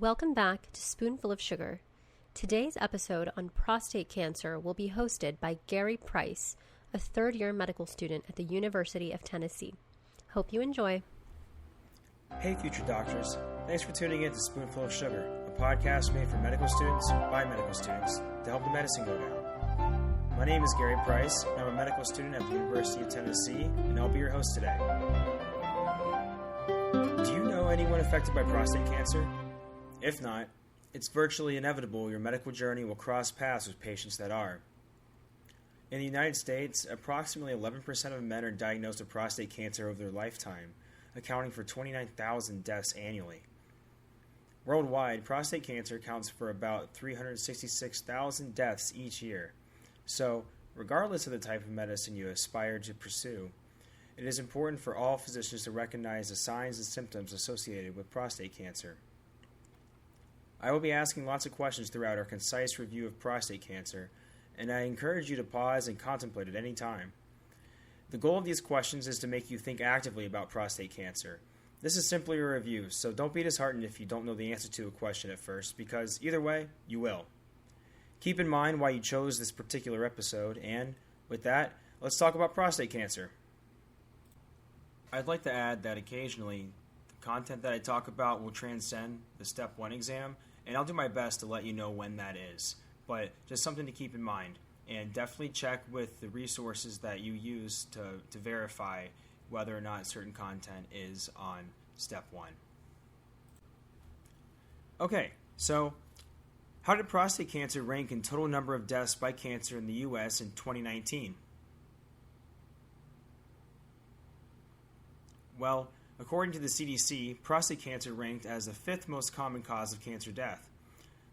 Welcome back to Spoonful of Sugar. Today's episode on prostate cancer will be hosted by Gary Price, a third-year medical student at the University of Tennessee. Hope you enjoy. Hey future doctors, thanks for tuning in to Spoonful of Sugar, a podcast made for medical students by medical students to help the medicine go down. My name is Gary Price, and I'm a medical student at the University of Tennessee, and I'll be your host today. Do you know anyone affected by prostate cancer? If not, it's virtually inevitable your medical journey will cross paths with patients that are. In the United States, approximately 11% of men are diagnosed with prostate cancer over their lifetime, accounting for 29,000 deaths annually. Worldwide, prostate cancer accounts for about 366,000 deaths each year. So, regardless of the type of medicine you aspire to pursue, it is important for all physicians to recognize the signs and symptoms associated with prostate cancer. I will be asking lots of questions throughout our concise review of prostate cancer, and I encourage you to pause and contemplate at any time. The goal of these questions is to make you think actively about prostate cancer. This is simply a review, so don't be disheartened if you don't know the answer to a question at first, because either way, you will. Keep in mind why you chose this particular episode, and with that, let's talk about prostate cancer. I'd like to add that occasionally, the content that I talk about will transcend the Step 1 exam, and I'll do my best to let you know when that is. But just something to keep in mind, and definitely check with the resources that you use to verify whether or not certain content is on Step 1. Okay, so how did prostate cancer rank in total number of deaths by cancer in the U.S. in 2019? Well, according to the CDC, prostate cancer ranked as the 5th most common cause of cancer death.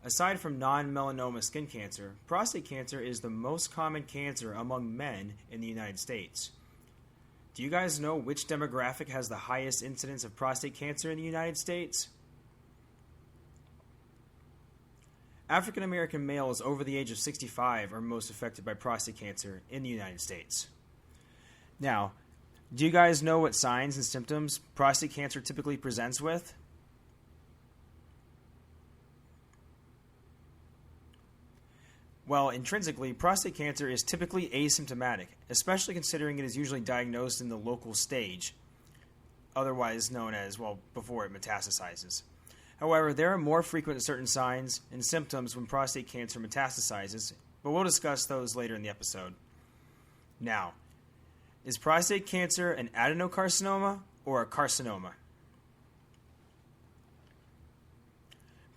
Aside from non-melanoma skin cancer, prostate cancer is the most common cancer among men in the United States. Do you guys know which demographic has the highest incidence of prostate cancer in the United States? African American males over the age of 65 are most affected by prostate cancer in the United States. Now, do you guys know what signs and symptoms prostate cancer typically presents with? Well, intrinsically, prostate cancer is typically asymptomatic, especially considering it is usually diagnosed in the local stage, otherwise known as, before it metastasizes. However, there are more frequent certain signs and symptoms when prostate cancer metastasizes, but we'll discuss those later in the episode. Now, is prostate cancer an adenocarcinoma or a carcinoma?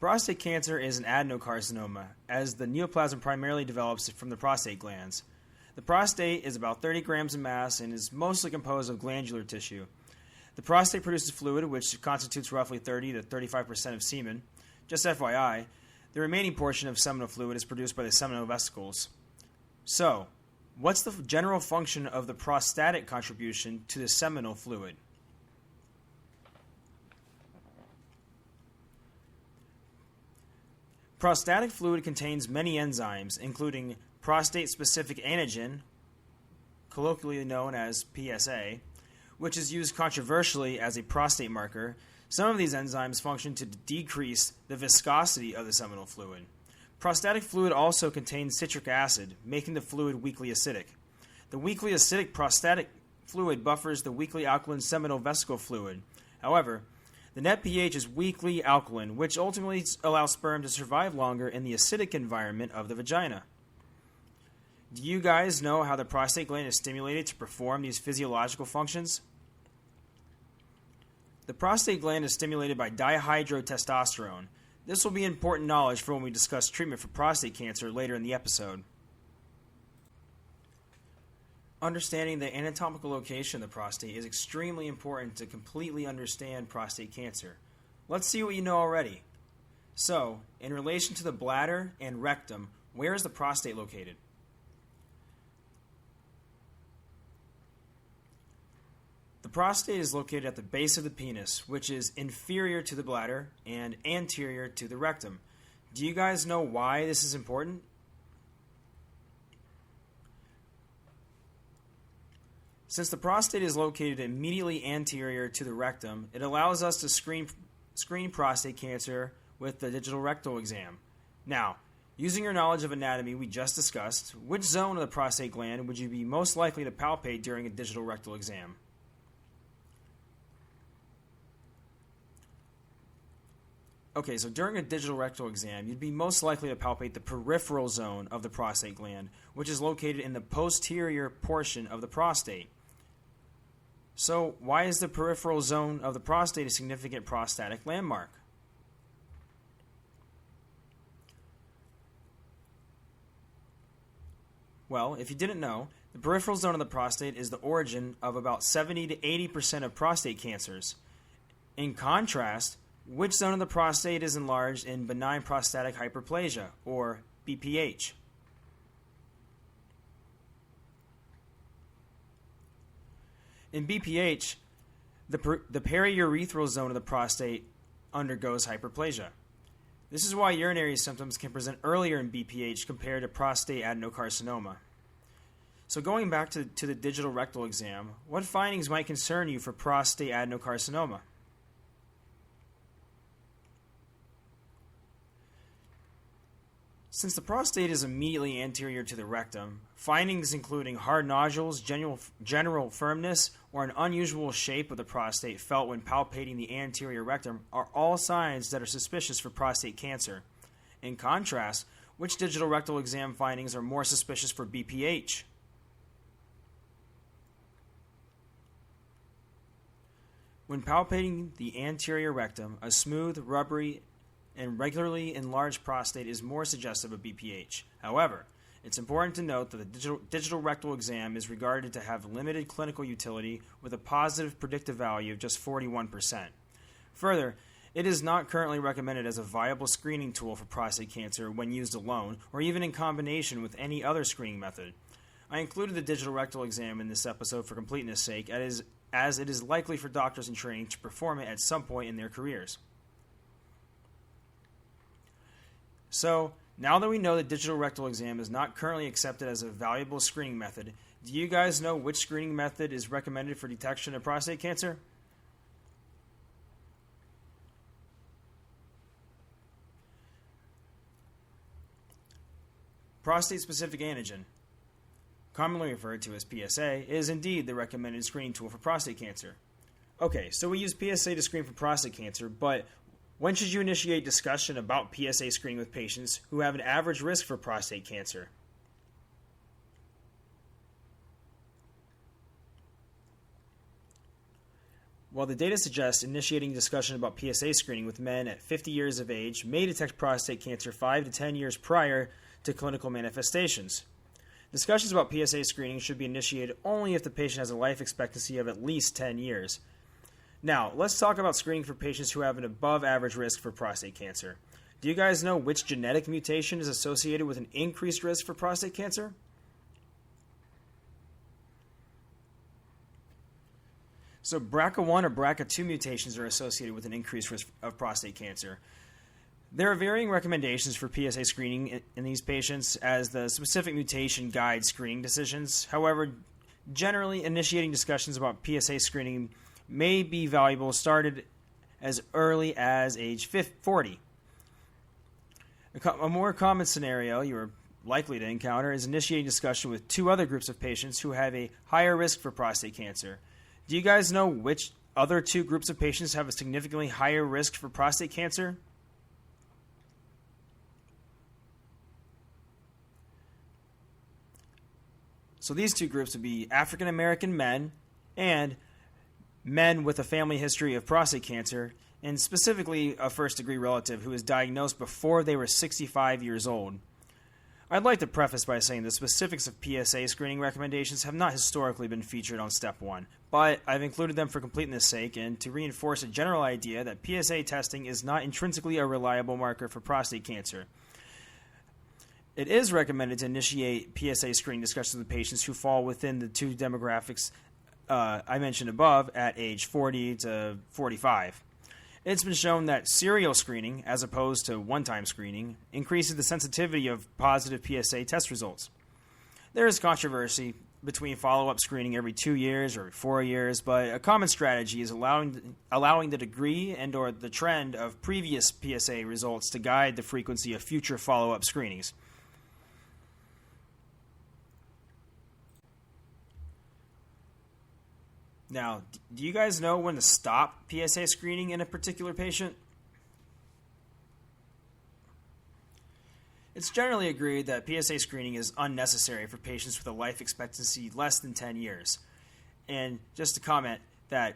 Prostate cancer is an adenocarcinoma, as the neoplasm primarily develops from the prostate glands. The prostate is about 30 grams in mass and is mostly composed of glandular tissue. The prostate produces fluid, which constitutes roughly 30 to 35% of semen. Just FYI, the remaining portion of seminal fluid is produced by the seminal vesicles. So, what's the general function of the prostatic contribution to the seminal fluid? Prostatic fluid contains many enzymes, including prostate-specific antigen, colloquially known as PSA, which is used controversially as a prostate marker. Some of these enzymes function to decrease the viscosity of the seminal fluid. Prostatic fluid also contains citric acid, making the fluid weakly acidic. The weakly acidic prostatic fluid buffers the weakly alkaline seminal vesicle fluid. However, the net pH is weakly alkaline, which ultimately allows sperm to survive longer in the acidic environment of the vagina. Do you guys know how the prostate gland is stimulated to perform these physiological functions? The prostate gland is stimulated by dihydrotestosterone. This will be important knowledge for when we discuss treatment for prostate cancer later in the episode. Understanding the anatomical location of the prostate is extremely important to completely understand prostate cancer. Let's see what you know already. So, in relation to the bladder and rectum, where is the prostate located? The prostate is located at the base of the penis, which is inferior to the bladder and anterior to the rectum. Do you guys know why this is important? Since the prostate is located immediately anterior to the rectum, it allows us to screen prostate cancer with the digital rectal exam. Now, using your knowledge of anatomy we just discussed, which zone of the prostate gland would you be most likely to palpate during a digital rectal exam? Okay, so during a digital rectal exam, you'd be most likely to palpate the peripheral zone of the prostate gland, which is located in the posterior portion of the prostate. So, why is the peripheral zone of the prostate a significant prostatic landmark? Well, if you didn't know, the peripheral zone of the prostate is the origin of about 70 to 80% of prostate cancers. In contrast, which zone of the prostate is enlarged in benign prostatic hyperplasia, or BPH? In BPH, the periurethral zone of the prostate undergoes hyperplasia. This is why urinary symptoms can present earlier in BPH compared to prostate adenocarcinoma. So going back to the digital rectal exam, what findings might concern you for prostate adenocarcinoma? Since the prostate is immediately anterior to the rectum, findings including hard nodules, general firmness, or an unusual shape of the prostate felt when palpating the anterior rectum are all signs that are suspicious for prostate cancer. In contrast, which digital rectal exam findings are more suspicious for BPH? When palpating the anterior rectum, a smooth, rubbery, and regularly enlarged prostate is more suggestive of BPH. However, it's important to note that the digital rectal exam is regarded to have limited clinical utility with a positive predictive value of just 41%. Further, it is not currently recommended as a viable screening tool for prostate cancer when used alone or even in combination with any other screening method. I included the digital rectal exam in this episode for completeness' sake, as it is likely for doctors in training to perform it at some point in their careers. So, now that we know that digital rectal exam is not currently accepted as a valuable screening method, do you guys know which screening method is recommended for detection of prostate cancer? Prostate-specific antigen, commonly referred to as PSA, is indeed the recommended screening tool for prostate cancer. Okay, so we use PSA to screen for prostate cancer, but when should you initiate discussion about PSA screening with patients who have an average risk for prostate cancer? While the data suggests initiating discussion about PSA screening with men at 50 years of age may detect prostate cancer 5 to 10 years prior to clinical manifestations. Discussions about PSA screening should be initiated only if the patient has a life expectancy of at least 10 years. Now, let's talk about screening for patients who have an above-average risk for prostate cancer. Do you guys know which genetic mutation is associated with an increased risk for prostate cancer? So BRCA1 or BRCA2 mutations are associated with an increased risk of prostate cancer. There are varying recommendations for PSA screening in these patients as the specific mutation guides screening decisions. However, generally initiating discussions about PSA screening may be valuable started as early as age 40. A more common scenario you are likely to encounter is initiating discussion with two other groups of patients who have a higher risk for prostate cancer. Do you guys know which other two groups of patients have a significantly higher risk for prostate cancer? So these two groups would be African American men and men with a family history of prostate cancer, and specifically a first-degree relative who was diagnosed before they were 65 years old. I'd like to preface by saying the specifics of PSA screening recommendations have not historically been featured on Step 1, but I've included them for completeness' sake and to reinforce a general idea that PSA testing is not intrinsically a reliable marker for prostate cancer. It is recommended to initiate PSA screening discussions with patients who fall within the two demographics I mentioned above at age 40 to 45. It's been shown that serial screening, as opposed to one-time screening, increases the sensitivity of positive PSA test results. There is controversy between follow-up screening every 2 years or 4 years, but a common strategy is allowing the degree and or the trend of previous PSA results to guide the frequency of future follow-up screenings. Now, do you guys know when to stop PSA screening in a particular patient? It's generally agreed that PSA screening is unnecessary for patients with a life expectancy less than 10 years. And just to comment that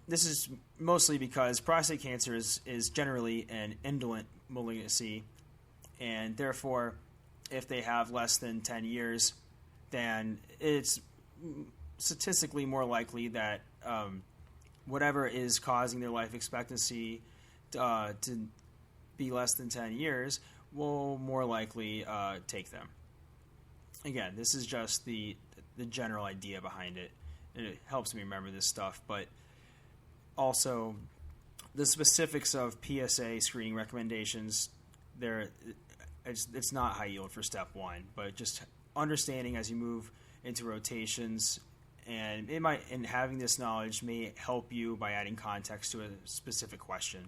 this is mostly because prostate cancer is generally an indolent malignancy, and therefore, if they have less than 10 years, then it's statistically more likely that whatever is causing their life expectancy to be less than 10 years will more likely take them. Again, this is just the general idea behind it. It helps me remember this stuff, but also the specifics of PSA screening recommendations, it's not high yield for step one, but just understanding as you move into rotations, and having this knowledge may help you by adding context to a specific question.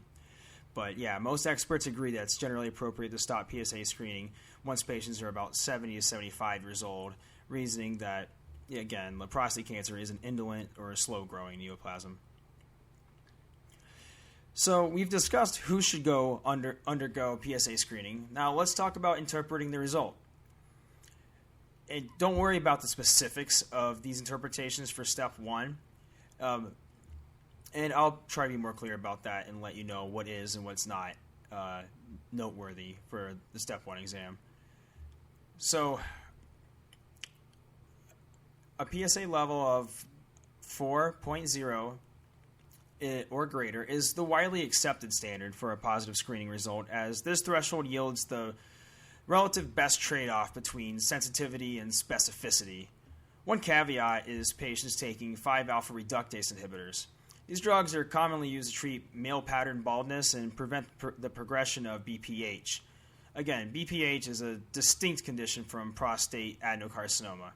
But yeah, most experts agree that it's generally appropriate to stop PSA screening once patients are about 70 to 75 years old, reasoning that, again, the prostate cancer is an indolent or a slow-growing neoplasm. So we've discussed who should undergo PSA screening. Now let's talk about interpreting the result. And don't worry about the specifics of these interpretations for step one. And I'll try to be more clear about that and let you know what is and what's not noteworthy for the step one exam. So a PSA level of 4.0 or greater is the widely accepted standard for a positive screening result, as this threshold yields the relative best trade-off between sensitivity and specificity. One caveat is patients taking 5-alpha reductase inhibitors. These drugs are commonly used to treat male pattern baldness and prevent the progression of BPH. Again, BPH is a distinct condition from prostate adenocarcinoma.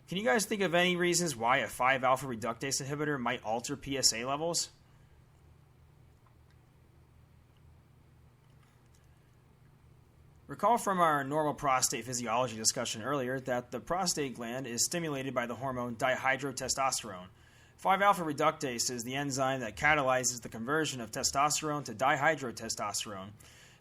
Can you guys think of any reasons why a 5-alpha reductase inhibitor might alter PSA levels? Recall from our normal prostate physiology discussion earlier that the prostate gland is stimulated by the hormone dihydrotestosterone. 5-alpha reductase is the enzyme that catalyzes the conversion of testosterone to dihydrotestosterone.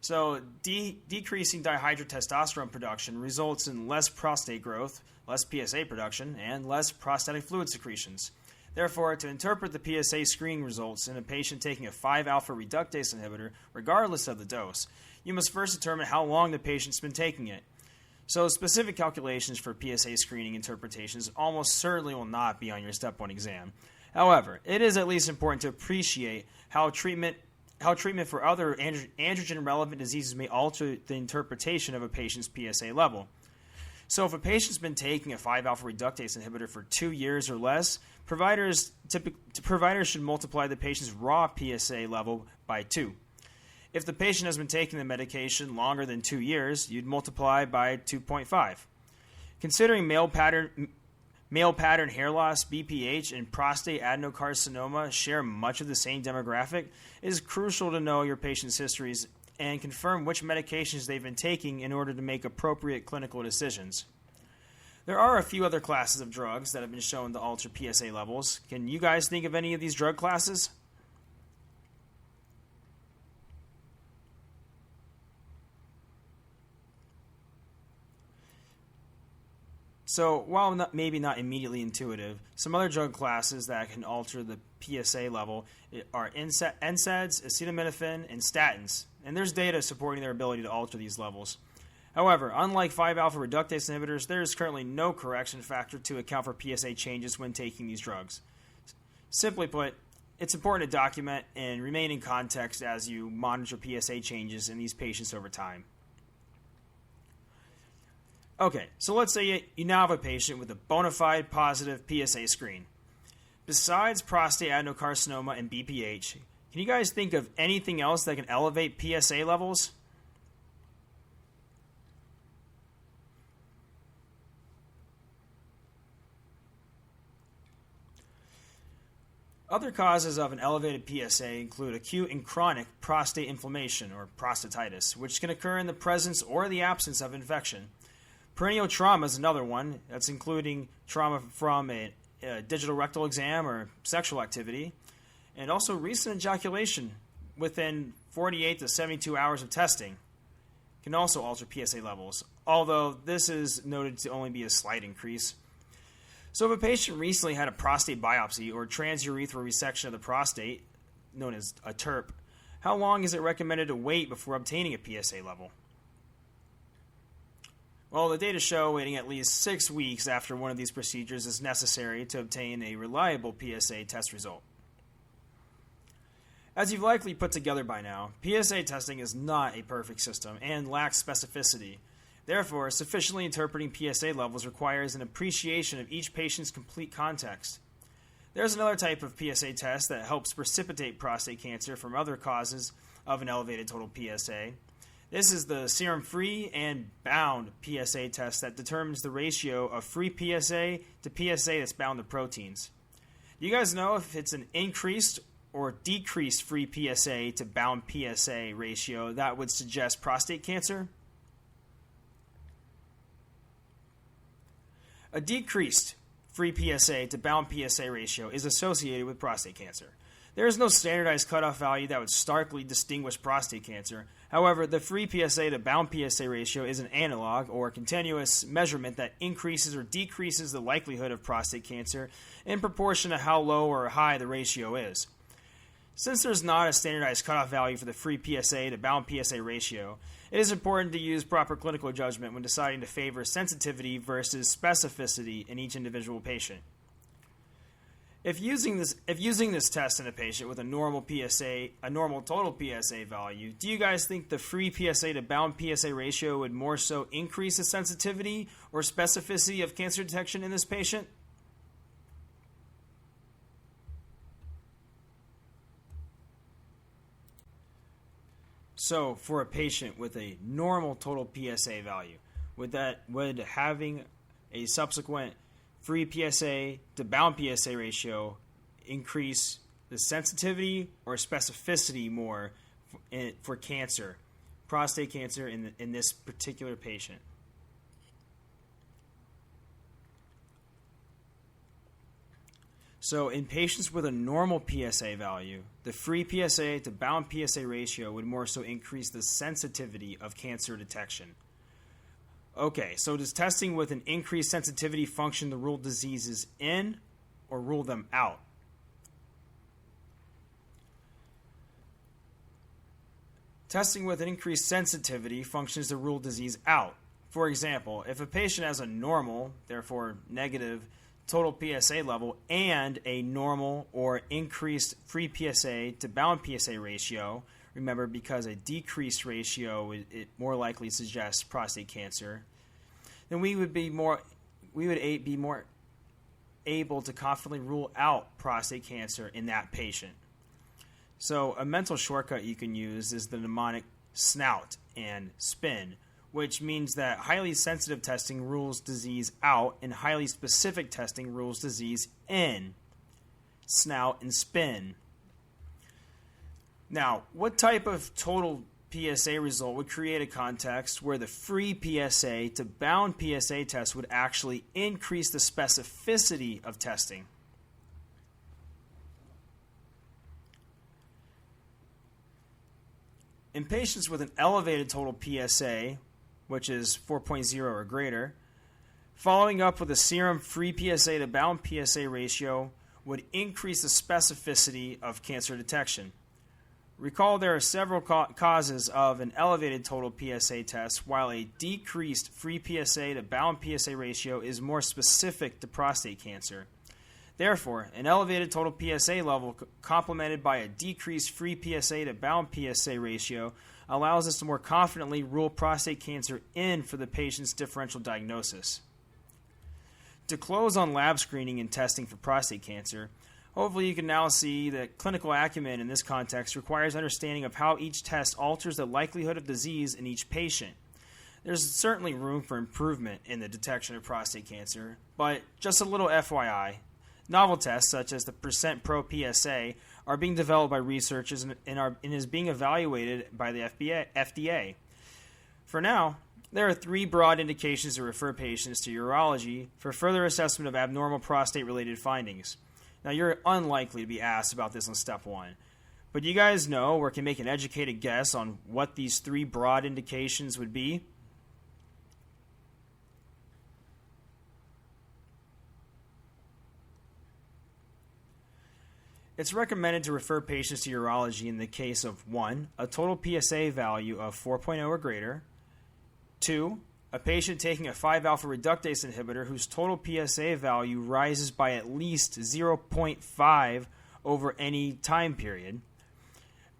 So decreasing dihydrotestosterone production results in less prostate growth, less PSA production, and less prostatic fluid secretions. Therefore, to interpret the PSA screening results in a patient taking a 5-alpha reductase inhibitor, regardless of the dose, you must first determine how long the patient's been taking it. So specific calculations for PSA screening interpretations almost certainly will not be on your Step 1 exam. However, it is at least important to appreciate how treatment for other androgen-relevant diseases may alter the interpretation of a patient's PSA level. So if a patient's been taking a 5-alpha reductase inhibitor for 2 years or less, providers should multiply the patient's raw PSA level by 2. If the patient has been taking the medication longer than 2 years, you'd multiply by 2.5. Considering male pattern hair loss, BPH, and prostate adenocarcinoma share much of the same demographic, it is crucial to know your patient's histories and confirm which medications they've been taking in order to make appropriate clinical decisions. There are a few other classes of drugs that have been shown to alter PSA levels. Can you guys think of any of these drug classes? So, while maybe not immediately intuitive, some other drug classes that can alter the PSA level are NSAIDs, acetaminophen, and statins, and there's data supporting their ability to alter these levels. However, unlike 5-alpha reductase inhibitors, there is currently no correction factor to account for PSA changes when taking these drugs. Simply put, it's important to document and remain in context as you monitor PSA changes in these patients over time. Okay, so let's say you now have a patient with a bona fide positive PSA screen. Besides prostate adenocarcinoma and BPH, can you guys think of anything else that can elevate PSA levels? Other causes of an elevated PSA include acute and chronic prostate inflammation, or prostatitis, which can occur in the presence or the absence of infection. Perennial trauma is another one, that's including trauma from a digital rectal exam or sexual activity, and also recent ejaculation within 48 to 72 hours of testing can also alter PSA levels, although this is noted to only be a slight increase. So if a patient recently had a prostate biopsy or transurethral resection of the prostate, known as a TURP, how long is it recommended to wait before obtaining a PSA level? Well, the data show waiting at least 6 weeks after one of these procedures is necessary to obtain a reliable PSA test result. As you've likely put together by now, PSA testing is not a perfect system and lacks specificity. Therefore, sufficiently interpreting PSA levels requires an appreciation of each patient's complete context. There's another type of PSA test that helps precipitate prostate cancer from other causes of an elevated total PSA. This is the serum-free and bound PSA test that determines the ratio of free PSA to PSA that's bound to proteins. Do you guys know if it's an increased or decreased free PSA to bound PSA ratio that would suggest prostate cancer? A decreased free PSA to bound PSA ratio is associated with prostate cancer. There is no standardized cutoff value that would starkly distinguish prostate cancer. However, the free PSA to bound PSA ratio is an analog or continuous measurement that increases or decreases the likelihood of prostate cancer in proportion to how low or high the ratio is. Since there's not a standardized cutoff value for the free PSA to bound PSA ratio, it is important to use proper clinical judgment when deciding to favor sensitivity versus specificity in each individual patient. If using this test in a patient with a normal total PSA value, do you guys think the free PSA to bound PSA ratio would more so increase the sensitivity or specificity of cancer detection in this patient? So, for a patient with a normal total PSA value, would having a subsequent free PSA to bound PSA ratio increase the sensitivity or specificity more for cancer, prostate cancer in this particular patient? So in patients with a normal PSA value, the free PSA to bound PSA ratio would more so increase the sensitivity of cancer detection. Okay, so does testing with an increased sensitivity function to rule diseases in or rule them out? Testing with an increased sensitivity functions to rule disease out. For example, if a patient has a normal, therefore negative, total PSA level and a normal or increased free PSA to bound PSA ratio, remember, because a decreased ratio it more likely suggests prostate cancer, then we would be more able to confidently rule out prostate cancer in that patient. So a mental shortcut you can use is the mnemonic SNOUT and SPIN, which means that highly sensitive testing rules disease out and highly specific testing rules disease in. SNOUT and SPIN. Now, what type of total PSA result would create a context where the free PSA to bound PSA test would actually increase the specificity of testing? In patients with an elevated total PSA, which is 4.0 or greater, following up with a serum free PSA to bound PSA ratio would increase the specificity of cancer detection. Recall there are several causes of an elevated total PSA test, while a decreased free PSA to bound PSA ratio is more specific to prostate cancer. Therefore, an elevated total PSA level complemented by a decreased free PSA to bound PSA ratio allows us to more confidently rule prostate cancer in for the patient's differential diagnosis. To close on lab screening and testing for prostate cancer, hopefully you can now see that clinical acumen in this context requires understanding of how each test alters the likelihood of disease in each patient. There's certainly room for improvement in the detection of prostate cancer, but just a little FYI, Novel tests, such as the % Pro PSA, are being developed by researchers and is being evaluated by the FDA. For now, there are 3 broad indications to refer patients to urology for further assessment of abnormal prostate-related findings. Now, you're unlikely to be asked about this on step 1, but you guys know or can make an educated guess on what these 3 broad indications would be? It's recommended to refer patients to urology in the case of 1. A total PSA value of 4.0 or greater. 2. A patient taking a 5-alpha reductase inhibitor whose total PSA value rises by at least 0.5 over any time period.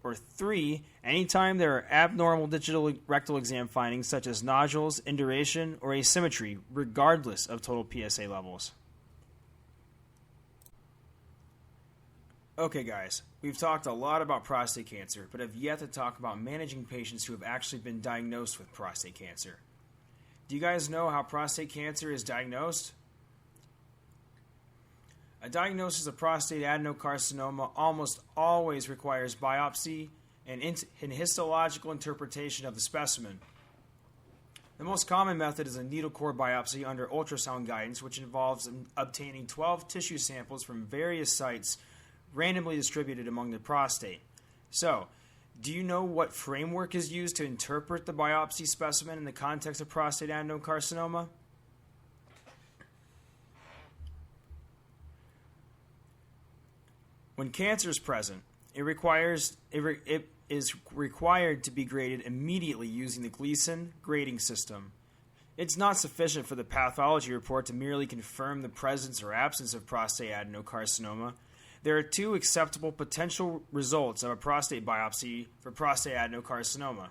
Or 3. Anytime there are abnormal digital rectal exam findings such as nodules, induration, or asymmetry, regardless of total PSA levels. Okay guys, we've talked a lot about prostate cancer, but have yet to talk about managing patients who have actually been diagnosed with prostate cancer. Do you guys know how prostate cancer is diagnosed? A diagnosis of prostate adenocarcinoma almost always requires biopsy and histological interpretation of the specimen. The most common method is a needle core biopsy under ultrasound guidance, which involves obtaining 12 tissue samples from various sites randomly distributed among the prostate. So, do you know what framework is used to interpret the biopsy specimen in the context of prostate adenocarcinoma? When cancer is present, it is required to be graded immediately using the Gleason grading system. It's not sufficient for the pathology report to merely confirm the presence or absence of prostate adenocarcinoma. There are 2 acceptable potential results of a prostate biopsy for prostate adenocarcinoma.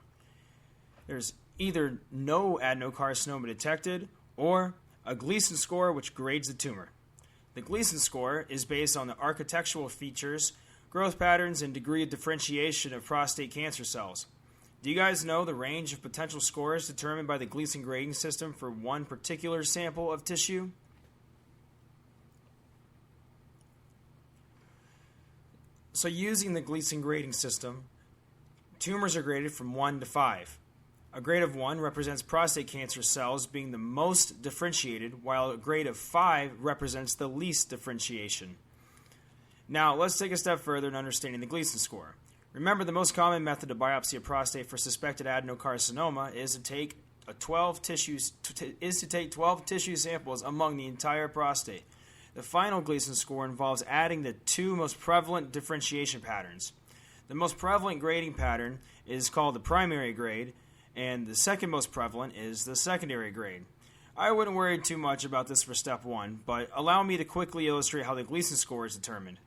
There's either no adenocarcinoma detected or a Gleason score which grades the tumor. The Gleason score is based on the architectural features, growth patterns, and degree of differentiation of prostate cancer cells. Do you guys know the range of potential scores determined by the Gleason grading system for one particular sample of tissue? So using the Gleason grading system, tumors are graded from 1 to 5. A grade of 1 represents prostate cancer cells being the most differentiated, while a grade of 5 represents the least differentiation. Now, let's take a step further in understanding the Gleason score. Remember, the most common method to biopsy a prostate for suspected adenocarcinoma is to take 12 tissue samples among the entire prostate. The final Gleason score involves adding the 2 most prevalent differentiation patterns. The most prevalent grading pattern is called the primary grade, and the second most prevalent is the secondary grade. I wouldn't worry too much about this for step 1, but allow me to quickly illustrate how the Gleason score is determined.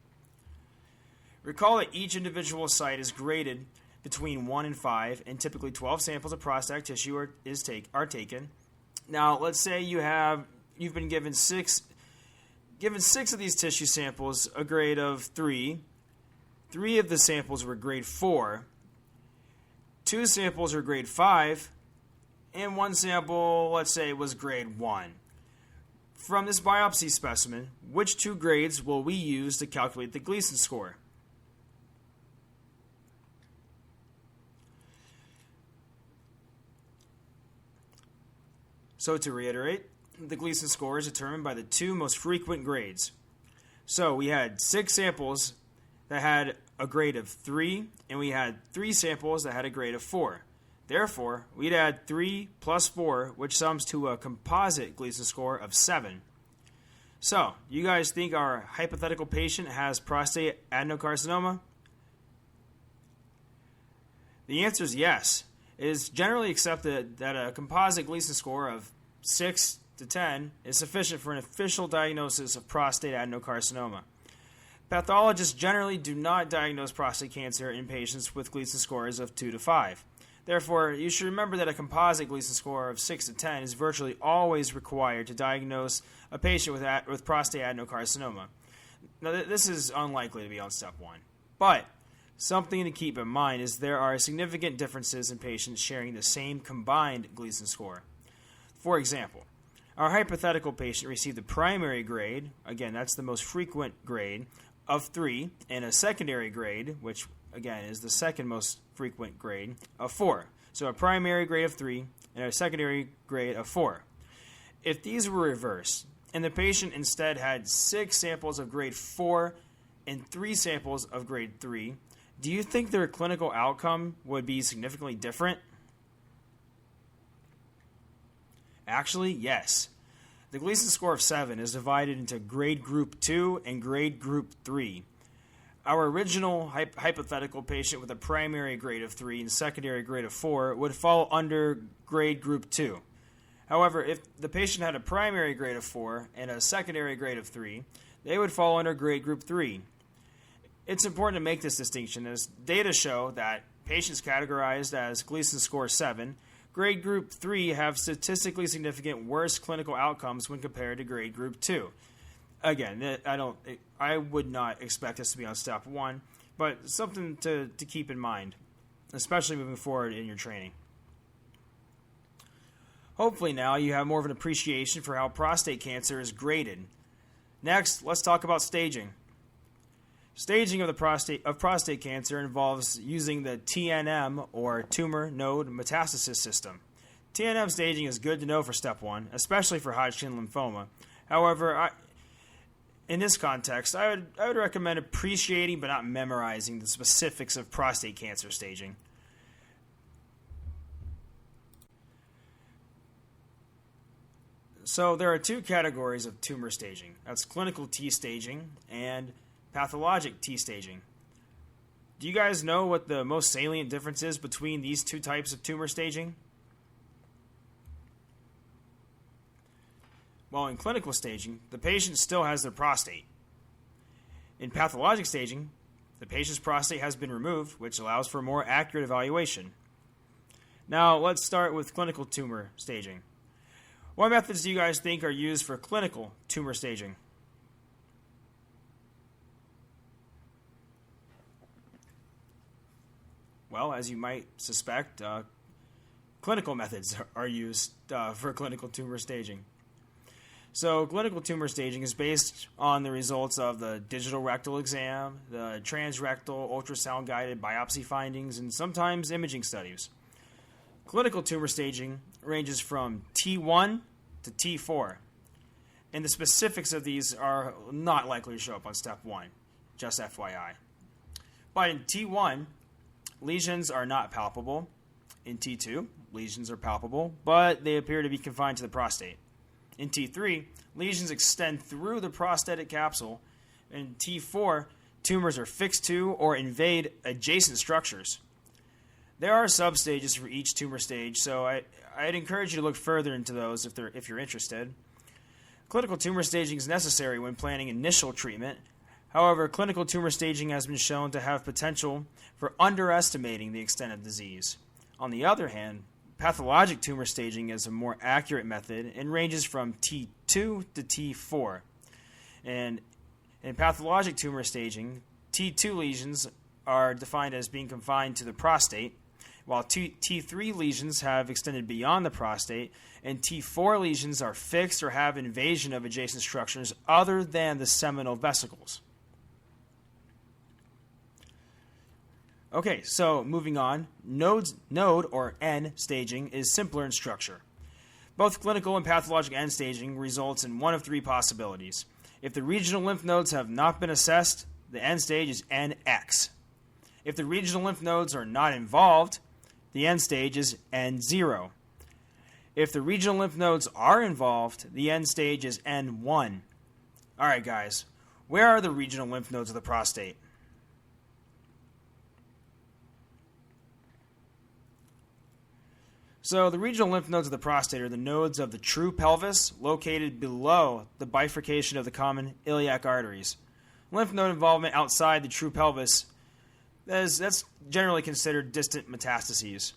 Recall that each individual site is graded between 1 and 5, and typically 12 samples of prostate tissue are taken. Now, let's say you've been given 6 of these tissue samples a grade of 3. 3 of the samples were grade 4. 2 samples are grade 5. And 1 sample, let's say, was grade 1. From this biopsy specimen, which 2 grades will we use to calculate the Gleason score? So to reiterate, the Gleason score is determined by the 2 most frequent grades. So we had 6 samples that had a grade of 3, and we had 3 samples that had a grade of 4. Therefore, we'd add 3 plus 4, which sums to a composite Gleason score of 7. So, you guys think our hypothetical patient has prostate adenocarcinoma? The answer is yes. It is generally accepted that a composite Gleason score of 6 to 10 is sufficient for an official diagnosis of prostate adenocarcinoma. Pathologists generally do not diagnose prostate cancer in patients with Gleason scores of 2 to 5. Therefore, you should remember that a composite Gleason score of 6 to 10 is virtually always required to diagnose a patient with prostate adenocarcinoma. Now, this is unlikely to be on step 1. But something to keep in mind is there are significant differences in patients sharing the same combined Gleason score. For example, Our hypothetical patient received a primary grade, again, that's the most frequent grade, of 3, and a secondary grade, which, again, is the second most frequent grade, of 4. So a primary grade of 3 and a secondary grade of 4. If these were reversed, and the patient instead had 6 samples of grade 4 and 3 samples of grade 3, do you think their clinical outcome would be significantly different? Actually, yes. The Gleason Score of 7 is divided into grade group 2 and grade group 3. Our original hypothetical patient with a primary grade of 3 and secondary grade of 4 would fall under grade group 2. However, if the patient had a primary grade of 4 and a secondary grade of 3, they would fall under grade group 3. It's important to make this distinction as data show that patients categorized as Gleason Score 7, grade group 3 have statistically significant worse clinical outcomes when compared to grade group 2. Again, I would not expect this to be on step 1, but something to keep in mind, especially moving forward in your training. Hopefully now you have more of an appreciation for how prostate cancer is graded. Next, let's talk about staging. Staging of prostate cancer involves using the TNM, or Tumor Node Metastasis System. TNM staging is good to know for step 1, especially for Hodgkin lymphoma. However, in this context, I would recommend appreciating but not memorizing the specifics of prostate cancer staging. So there are 2 categories of tumor staging. That's clinical T staging and pathologic T staging. Do you guys know what the most salient difference is between these 2 types of tumor staging? Well, in clinical staging, the patient still has their prostate. In pathologic staging, the patient's prostate has been removed, which allows for more accurate evaluation. Now, let's start with clinical tumor staging. What methods do you guys think are used for clinical tumor staging? Well, as you might suspect, clinical methods are used for clinical tumor staging. So clinical tumor staging is based on the results of the digital rectal exam, the transrectal ultrasound-guided biopsy findings, and sometimes imaging studies. Clinical tumor staging ranges from T1 to T4, and the specifics of these are not likely to show up on step 1, just FYI. But in T1, lesions are not palpable. In T2, lesions are palpable, but they appear to be confined to the prostate. In T3, lesions extend through the prostatic capsule. In T4, tumors are fixed to or invade adjacent structures. There are substages for each tumor stage, so I'd encourage you to look further into those if you're interested. Clinical tumor staging is necessary when planning initial treatment. However, clinical tumor staging has been shown to have potential for underestimating the extent of disease. On the other hand, pathologic tumor staging is a more accurate method and ranges from T2 to T4. And in pathologic tumor staging, T2 lesions are defined as being confined to the prostate, while T3 lesions have extended beyond the prostate, and T4 lesions are fixed or have invasion of adjacent structures other than the seminal vesicles. Okay, so moving on, node or N staging is simpler in structure. Both clinical and pathologic N staging results in one of 3 possibilities. If the regional lymph nodes have not been assessed, the end stage is NX. If the regional lymph nodes are not involved, the end stage is N0. If the regional lymph nodes are involved, the end stage is N1. All right, guys, where are the regional lymph nodes of the prostate? So the regional lymph nodes of the prostate are the nodes of the true pelvis located below the bifurcation of the common iliac arteries. Lymph node involvement outside the true pelvis, that's generally considered distant metastases.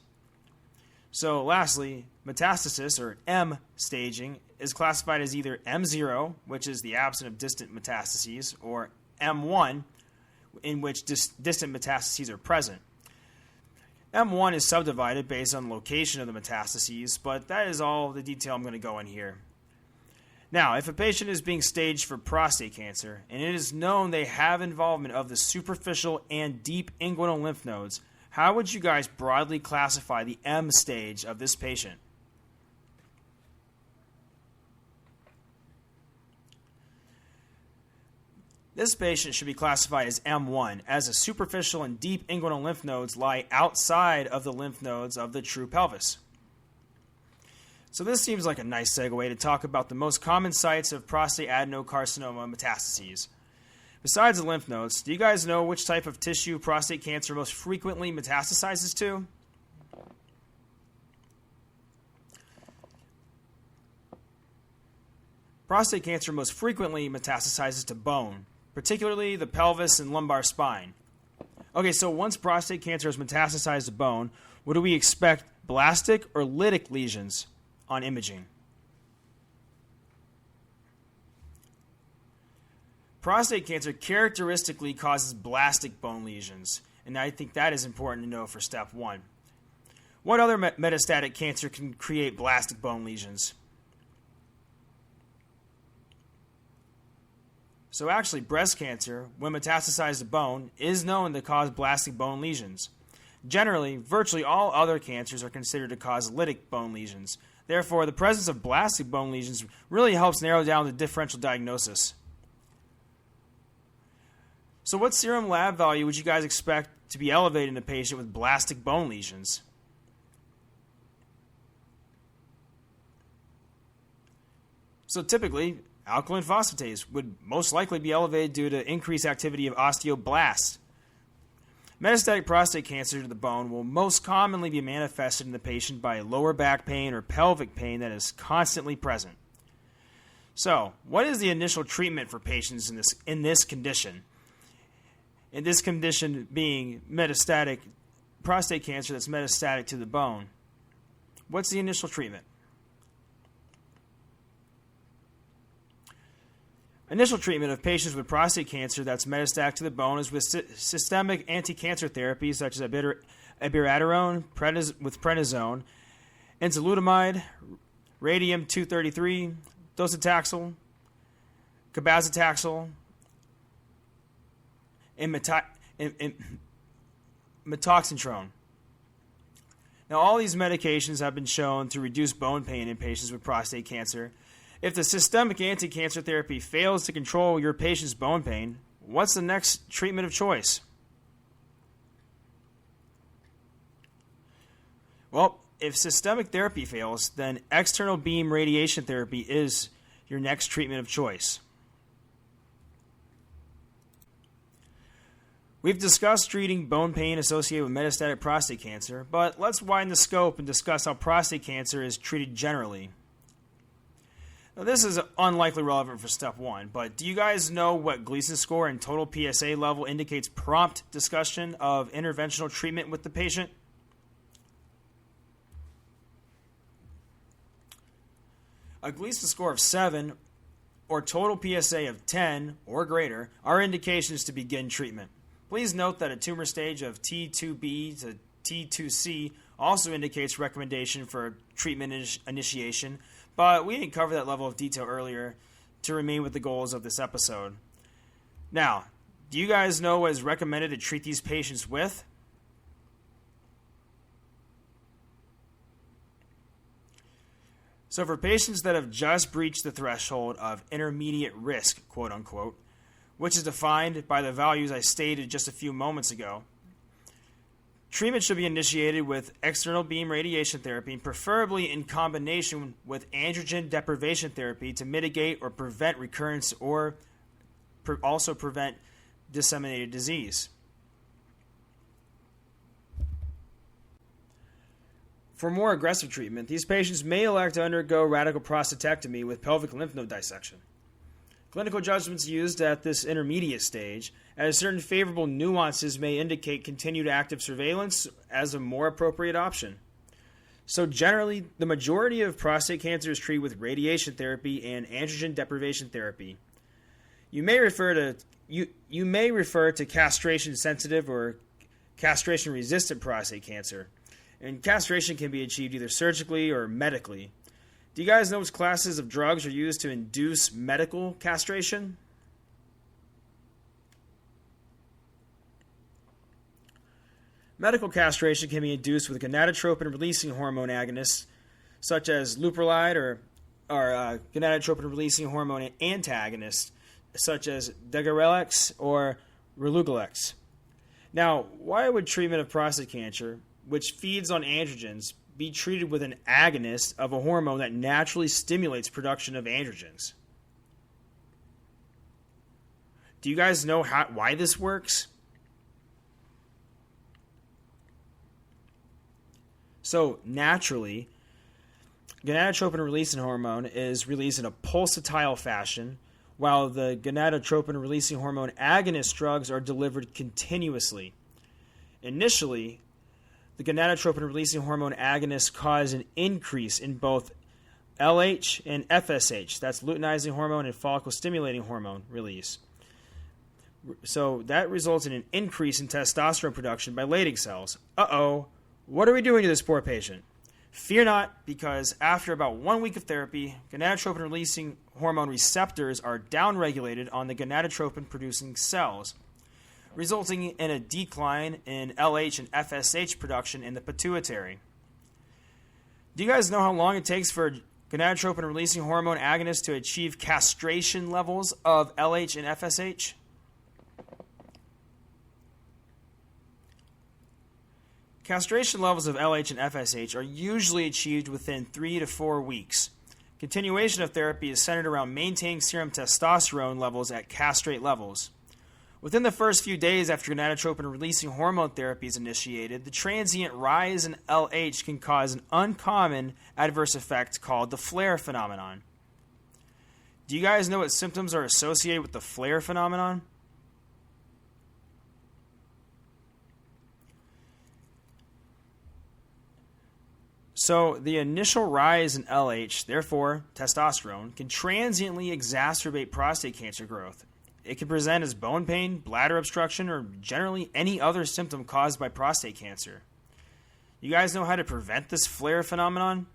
So lastly, metastasis, or M staging, is classified as either M0, which is the absence of distant metastases, or M1, in which distant metastases are present. M1 is subdivided based on location of the metastases, but that is all the detail I'm going to go in here. Now, if a patient is being staged for prostate cancer and it is known they have involvement of the superficial and deep inguinal lymph nodes, how would you guys broadly classify the M stage of this patient? This patient should be classified as M1, as the superficial and deep inguinal lymph nodes lie outside of the lymph nodes of the true pelvis. So this seems like a nice segue to talk about the most common sites of prostate adenocarcinoma metastases. Besides the lymph nodes, do you guys know which type of tissue prostate cancer most frequently metastasizes to? Prostate cancer most frequently metastasizes to bone, particularly the pelvis and lumbar spine. Okay, so once prostate cancer has metastasized to bone, what do we expect, blastic or lytic lesions on imaging? Prostate cancer characteristically causes blastic bone lesions, and I think that is important to know for step 1. What other metastatic cancer can create blastic bone lesions? So actually, breast cancer, when metastasized to bone, is known to cause blastic bone lesions. Generally, virtually all other cancers are considered to cause lytic bone lesions. Therefore, the presence of blastic bone lesions really helps narrow down the differential diagnosis. So what serum lab value would you guys expect to be elevated in a patient with blastic bone lesions? So typically, alkaline phosphatase would most likely be elevated due to increased activity of osteoblasts. Metastatic prostate cancer to the bone will most commonly be manifested in the patient by lower back pain or pelvic pain that is constantly present. So, what is the initial treatment for patients in this condition? In this condition being metastatic prostate cancer that's metastatic to the bone. What's the initial treatment? Initial treatment of patients with prostate cancer that's metastatic to the bone is with systemic anti-cancer therapies such as abiraterone with prednisone, enzalutamide, radium-233, docetaxel, cabazitaxel, and methoxytrone. Now, all these medications have been shown to reduce bone pain in patients with prostate cancer. If the systemic anti-cancer therapy fails to control your patient's bone pain, what's the next treatment of choice? Well, if systemic therapy fails, then external beam radiation therapy is your next treatment of choice. We've discussed treating bone pain associated with metastatic prostate cancer, but let's widen the scope and discuss how prostate cancer is treated generally. Now, this is unlikely relevant for step 1, but do you guys know what Gleason Score and total PSA level indicates prompt discussion of interventional treatment with the patient? A Gleason score of 7 or total PSA of 10 or greater are indications to begin treatment. Please note that a tumor stage of T2B to T2C also indicates recommendation for treatment initiation, but we didn't cover that level of detail earlier to remain with the goals of this episode. Now, do you guys know what is recommended to treat these patients with? So for patients that have just breached the threshold of intermediate risk, quote unquote, which is defined by the values I stated just a few moments ago, treatment should be initiated with external beam radiation therapy, preferably in combination with androgen deprivation therapy to mitigate or prevent recurrence or also prevent disseminated disease. For more aggressive treatment, these patients may elect to undergo radical prostatectomy with pelvic lymph node dissection. Clinical judgments used at this intermediate stage, as certain favorable nuances may indicate continued active surveillance as a more appropriate option. So generally, the majority of prostate cancer is treated with radiation therapy and androgen deprivation therapy. You may refer to castration-sensitive or castration-resistant prostate cancer, and castration can be achieved either surgically or medically. Do you guys know which classes of drugs are used to induce medical castration? Medical castration can be induced with gonadotropin-releasing hormone agonists, such as leuprolide, or gonadotropin-releasing hormone antagonists, such as degarelix or relugolix. Now, why would treatment of prostate cancer, which feeds on androgens, be treated with an agonist of a hormone that naturally stimulates production of androgens? Do you guys know why this works? So, naturally, gonadotropin-releasing hormone is released in a pulsatile fashion, while the gonadotropin-releasing hormone agonist drugs are delivered continuously. Initially, the gonadotropin-releasing hormone agonists cause an increase in both LH and FSH, that's luteinizing hormone and follicle-stimulating hormone release. So that results in an increase in testosterone production by Leydig cells. What are we doing to this poor patient? Fear not, because after about 1 week of therapy, gonadotropin-releasing hormone receptors are downregulated on the gonadotropin-producing cells, resulting in a decline in LH and FSH production in the pituitary. Do you guys know how long it takes for gonadotropin-releasing hormone agonists to achieve castration levels of LH and FSH? Castration levels of LH and FSH are usually achieved within 3 to 4 weeks. Continuation of therapy is centered around maintaining serum testosterone levels at castrate levels. Within the first few days after gonadotropin-releasing hormone therapy is initiated, the transient rise in LH can cause an uncommon adverse effect called the flare phenomenon. Do you guys know what symptoms are associated with the flare phenomenon? So the initial rise in LH, therefore testosterone, can transiently exacerbate prostate cancer growth. It can present as bone pain, bladder obstruction, or generally any other symptom caused by prostate cancer. You guys know how to prevent this flare phenomenon?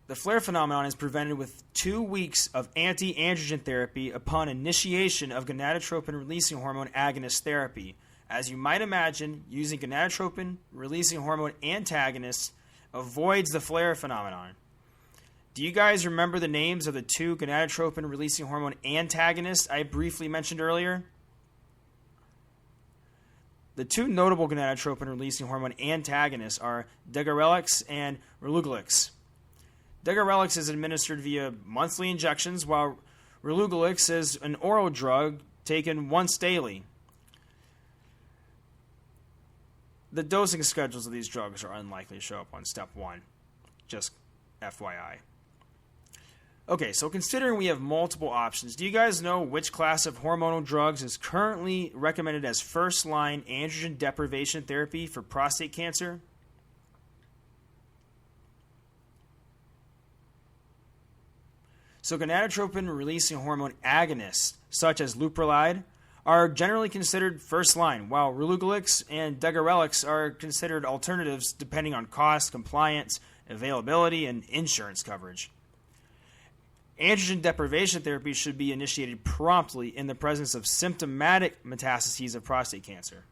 The flare phenomenon is prevented with 2 weeks of anti-androgen therapy upon initiation of gonadotropin-releasing hormone agonist therapy. As you might imagine, using gonadotropin-releasing hormone antagonists avoids the flare phenomenon. Do you guys remember the names of the 2 gonadotropin-releasing hormone antagonists I briefly mentioned earlier? The 2 notable gonadotropin-releasing hormone antagonists are degarelix and relugolix. Degarelix is administered via monthly injections, while relugolix is an oral drug taken once daily. The dosing schedules of these drugs are unlikely to show up on step 1. Just FYI. Okay, so considering we have multiple options, do you guys know which class of hormonal drugs is currently recommended as first-line androgen deprivation therapy for prostate cancer? So gonadotropin-releasing hormone agonists, such as leuprolide, are generally considered first line, while relugolix and degarelix are considered alternatives depending on cost, compliance, availability, and insurance coverage. Androgen deprivation therapy should be initiated promptly in the presence of symptomatic metastases of prostate cancer.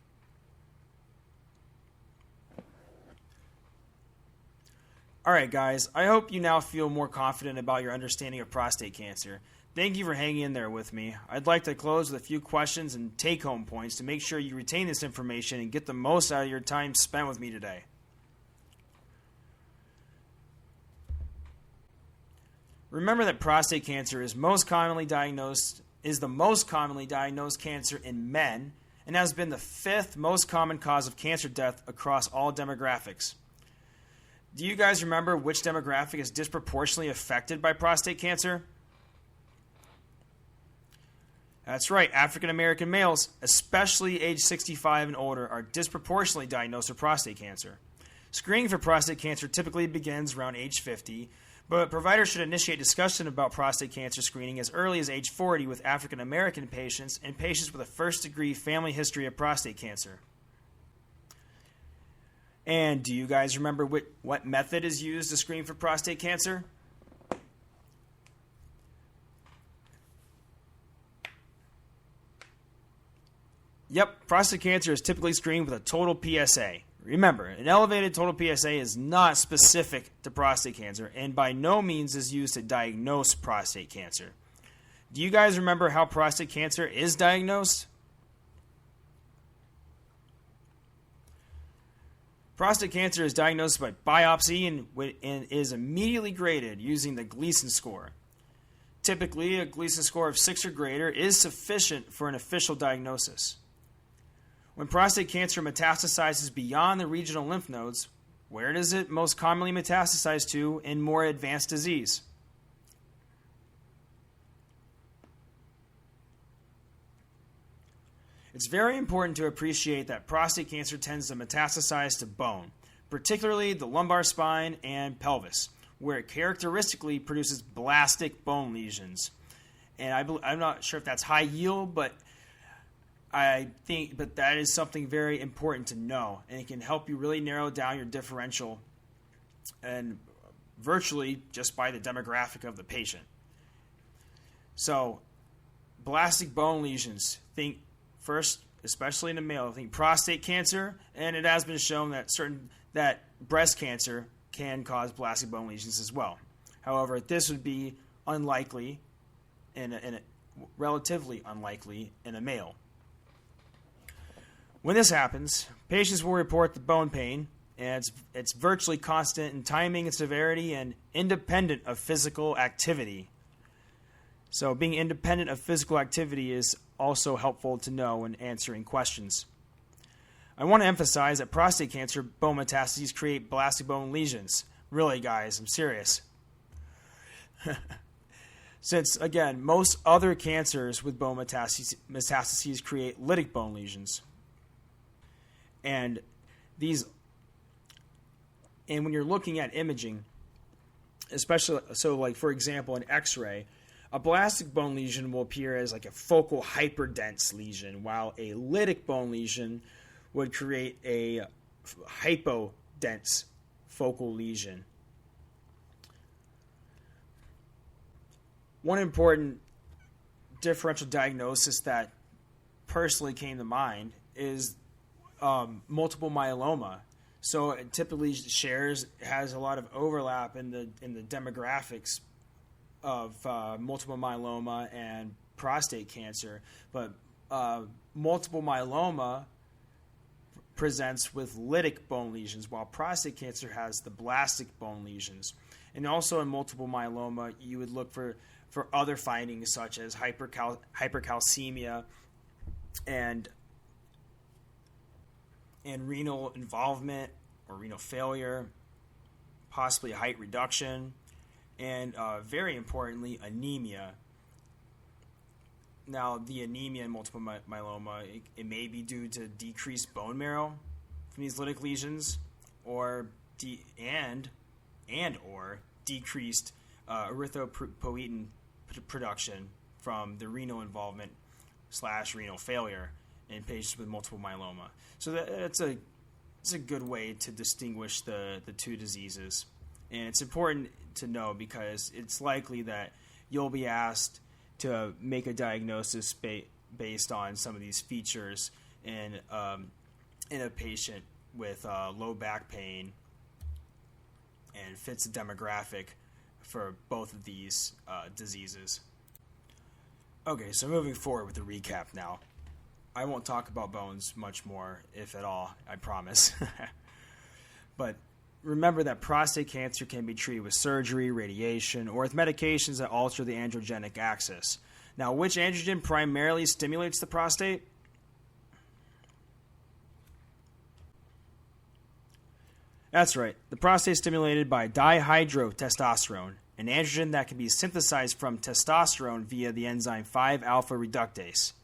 Alright guys, I hope you now feel more confident about your understanding of prostate cancer. Thank you for hanging in there with me. I'd like to close with a few questions and take-home points to make sure you retain this information and get the most out of your time spent with me today. Remember that prostate cancer is the most commonly diagnosed cancer in men and has been the 5th most common cause of cancer death across all demographics. Do you guys remember which demographic is disproportionately affected by prostate cancer? That's right, African American males, especially age 65 and older, are disproportionately diagnosed with prostate cancer. Screening for prostate cancer typically begins around age 50, but providers should initiate discussion about prostate cancer screening as early as age 40 with African American patients and patients with a first-degree family history of prostate cancer. And do you guys remember what method is used to screen for prostate cancer? Yep, prostate cancer is typically screened with a total PSA. Remember, an elevated total PSA is not specific to prostate cancer and by no means is used to diagnose prostate cancer. Do you guys remember how prostate cancer is diagnosed? Prostate cancer is diagnosed by biopsy and is immediately graded using the Gleason Score. Typically, a Gleason score of 6 or greater is sufficient for an official diagnosis. When prostate cancer metastasizes beyond the regional lymph nodes, where does it most commonly metastasize to in more advanced disease? It's very important to appreciate that prostate cancer tends to metastasize to bone, particularly the lumbar spine and pelvis, where it characteristically produces blastic bone lesions. And I'm not sure if that's high yield, but that is something very important to know, and it can help you really narrow down your differential and virtually just by the demographic of the patient. So, blastic bone lesions, think first, especially in the male, think prostate cancer, and it has been shown that breast cancer can cause blastic bone lesions as well. However, this would be unlikely, relatively unlikely in a male. When this happens, patients will report the bone pain, and it's virtually constant in timing and severity and independent of physical activity. So being independent of physical activity is also helpful to know when answering questions. I want to emphasize that prostate cancer bone metastases create blastic bone lesions. Really, guys, I'm serious. Since, again, most other cancers with bone metastases create lytic bone lesions. And when you're looking at imaging, especially, so like for example, an X-ray, a blastic bone lesion will appear as like a focal hyperdense lesion, while a lytic bone lesion would create a hypodense focal lesion. One important differential diagnosis that personally came to mind is multiple myeloma. So it typically has a lot of overlap in the demographics of multiple myeloma and prostate cancer, but multiple myeloma presents with lytic bone lesions, while prostate cancer has the blastic bone lesions. And also in multiple myeloma, you would look for other findings such as hypercalcemia and renal involvement or renal failure, possibly a height reduction, and very importantly, anemia. Now, the anemia in multiple myeloma, it may be due to decreased bone marrow from these lytic lesions, or decreased erythropoietin production from the renal involvement / renal failure in patients with multiple myeloma. So it's a good way to distinguish the two diseases. And it's important to know because it's likely that you'll be asked to make a diagnosis based on some of these features in a patient with low back pain and fits the demographic for both of these diseases. Okay, so moving forward with the recap now. I won't talk about bones much more, if at all, I promise. But remember that prostate cancer can be treated with surgery, radiation, or with medications that alter the androgenic axis. Now, which androgen primarily stimulates the prostate? That's right. The prostate is stimulated by dihydrotestosterone, an androgen that can be synthesized from testosterone via the enzyme 5-alpha reductase.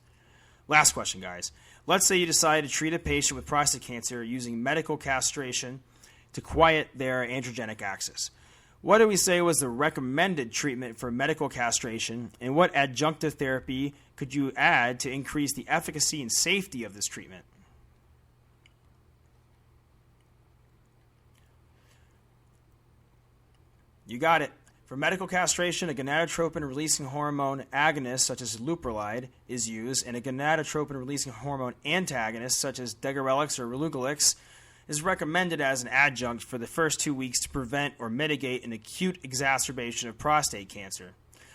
Last question, guys. Let's say you decide to treat a patient with prostate cancer using medical castration to quiet their androgenic axis. What do we say was the recommended treatment for medical castration, and what adjunctive therapy could you add to increase the efficacy and safety of this treatment? You got it. For medical castration, a gonadotropin-releasing hormone agonist such as leuprolide is used, and a gonadotropin-releasing hormone antagonist such as degarelix or relugolix is recommended as an adjunct for the first 2 weeks to prevent or mitigate an acute exacerbation of prostate cancer.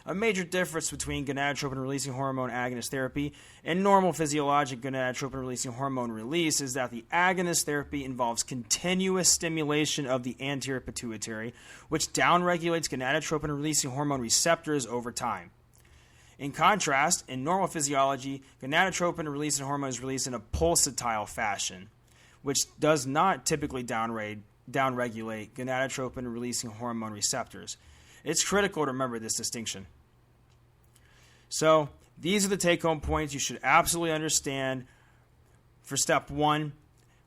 A major difference between gonadotropin-releasing hormone agonist therapy and normal physiologic gonadotropin-releasing hormone release is that the agonist therapy involves continuous stimulation of the anterior pituitary, which downregulates gonadotropin-releasing hormone receptors over time. In contrast, in normal physiology, gonadotropin-releasing hormone is released in a pulsatile fashion, which does not typically downregulate gonadotropin-releasing hormone receptors. It's critical to remember this distinction. So, these are the take-home points you should absolutely understand for step 1.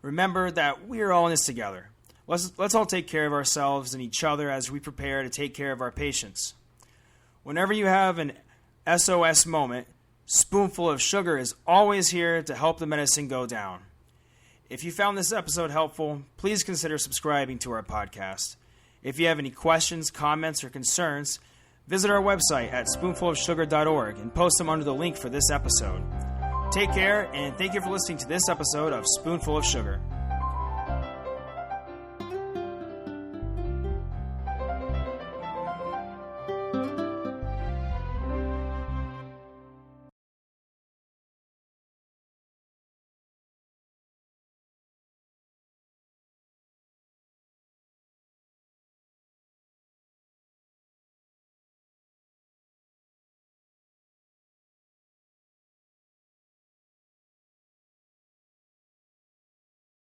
Remember that we're all in this together. Let's all take care of ourselves and each other as we prepare to take care of our patients. Whenever you have an SOS moment, Spoonful of Sugar is always here to help the medicine go down. If you found this episode helpful, please consider subscribing to our podcast. If you have any questions, comments, or concerns, visit our website at spoonfulofsugar.org and post them under the link for this episode. Take care, and thank you for listening to this episode of Spoonful of Sugar.